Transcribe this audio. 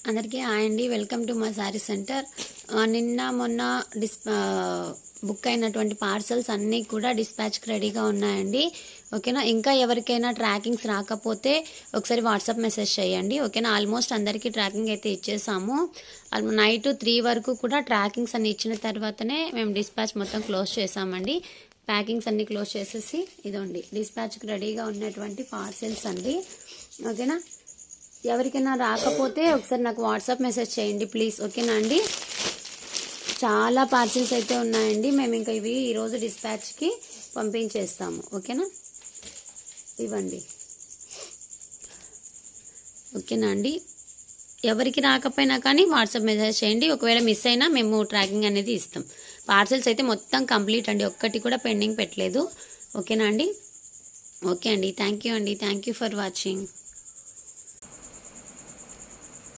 అందరికీ హాయ్ అండి. Welcome to మా శారీ సెంటర్. నిన్న మొన్న బుక్ అయినటువంటి పార్సల్స్ అన్నీ కూడా డిస్పాచ్కి రెడీగా ఉన్నాయండి. ఓకేనా. ఇంకా ఎవరికైనా ట్రాకింగ్స్ రాకపోతే ఒకసారి వాట్సాప్ మెసేజ్ చేయండి. ఓకేనా. ఆల్మోస్ట్ అందరికీ ట్రాకింగ్ అయితే ఇచ్చేసాము. నైట్ 3 వరకు కూడా ట్రాకింగ్స్ అన్ని ఇచ్చిన తర్వాతనే మేము డిస్పాచ్ మొత్తం క్లోజ్ చేసామండి. ప్యాకింగ్స్ అన్ని క్లోజ్ చేసేసి ఇదండి డిస్పాచ్కి రెడీగా ఉన్నటువంటి పార్సెల్స్ అండి. ఓకేనా. ఎవరికైనా రాకపోతే ఒకసారి నాకు వాట్సాప్ మెసేజ్ చేయండి ప్లీజ్. ఓకేనా అండి. చాలా పార్సిల్స్ అయితే ఉన్నాయండి. మేము ఇంకా ఇవి ఈరోజు డిస్పాచ్కి పంపించేస్తాము. ఓకేనా. ఇవ్వండి. ఓకేనా అండి. ఎవరికి రాకపోయినా కానీ వాట్సాప్ మెసేజ్ చేయండి. ఒకవేళ మిస్ అయినా మేము ట్రాకింగ్ అనేది ఇస్తాం. పార్సిల్స్ అయితే మొత్తం కంప్లీట్ అండి. ఒక్కటి కూడా పెండింగ్ పెట్టలేదు. ఓకేనా అండి. ఓకే అండి. థ్యాంక్ యూ అండి. Thank you for watching.